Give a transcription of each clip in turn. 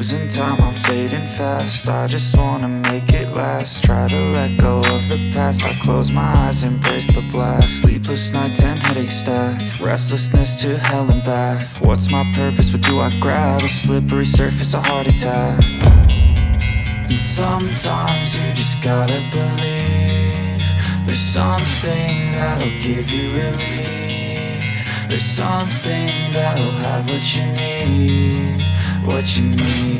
losing time, I'm fading fast. I just wanna make it last. Try to let go of the past. I close my eyes, embrace the blast. Sleepless nights and headaches stack. Restlessness to hell and back. What's my purpose? What do I grab? A slippery surface, a heart attack. And sometimes you just gotta believe there's something that'll give you relief. There's something that'll have what you need. What you need.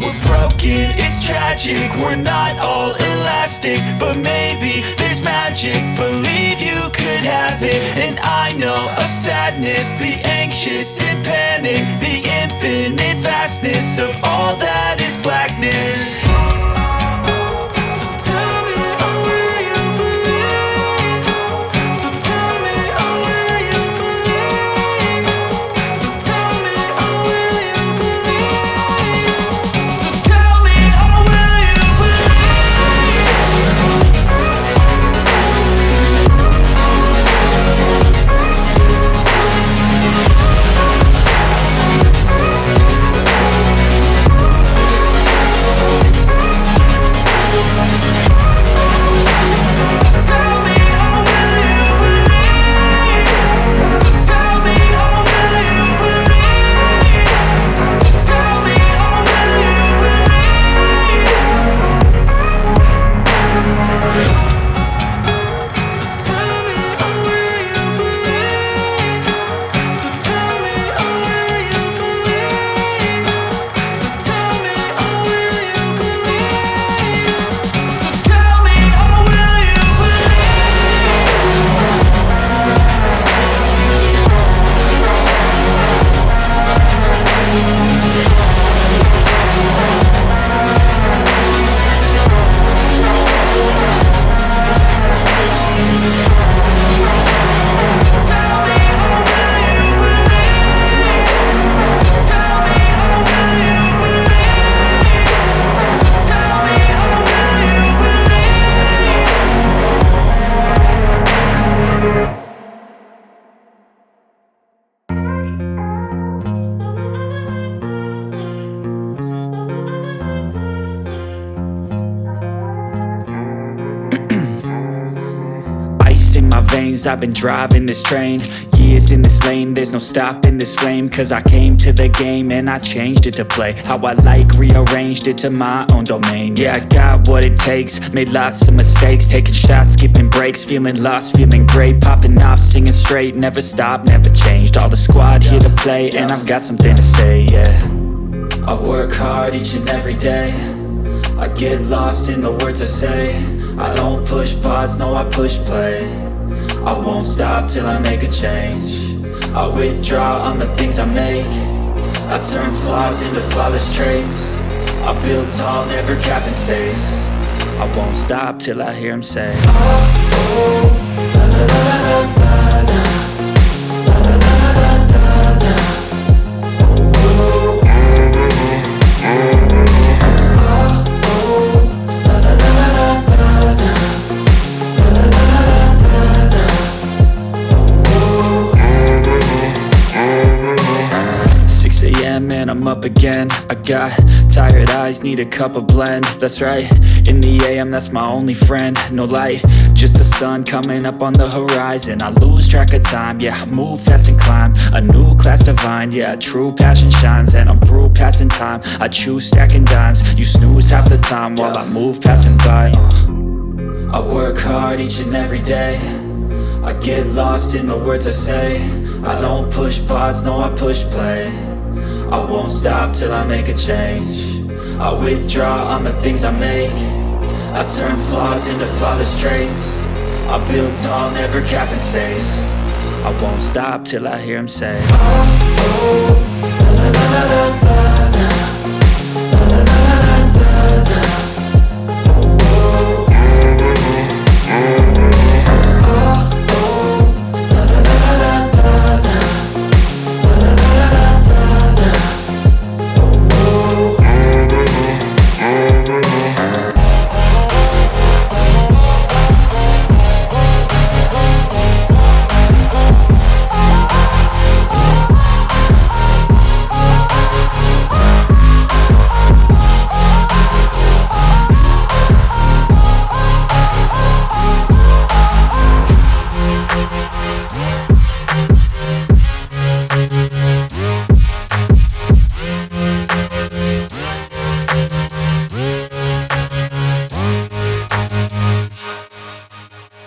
We're broken, it's tragic. We're not all elastic, but maybe there's magic. Believe you could have it. And I know of sadness, the anxious and panic, the infinite vastness of all that is blackness. In my veins, I've been driving this train. Years in this lane, there's no stopping this flame. Cause I came to the game and I changed it to play how I like, rearranged it to my own domain. Yeah, I got what it takes, made lots of mistakes, taking shots, skipping breaks, feeling lost, feeling great, popping off, singing straight, never stopped, never changed. All the squad here to play and I've got something to say, yeah. I work hard each and every day. I get lost in the words I say. I don't push pause, no, I push play. I won't stop till I make a change. I withdraw on the things I make. I turn flaws into flawless traits. I build tall, never capped in space. I won't stop till I hear him say, oh, oh, la la la la la la, la la la la la la, oh, oh, la la la la la la, la la la la la la, oh, 6 a.m. and I'm up again. I got tired eyes, need a cup of blend. That's right, in the AM, that's my only friend. No light, just the sun coming up on the horizon. I lose track of time, yeah, I move fast and climb a new class divine, yeah, true passion shines. And I'm through passing time, I choose stacking dimes. You snooze half the time while I move passing by. I work hard each and every day. I get lost in the words I say. I don't push pause, no, I push play. I won't stop till I make a change. I withdraw on the things I make. I turn flaws into flawless traits. I build tall, never capped in space. I won't stop till I hear him say, oh, oh, la la la la la.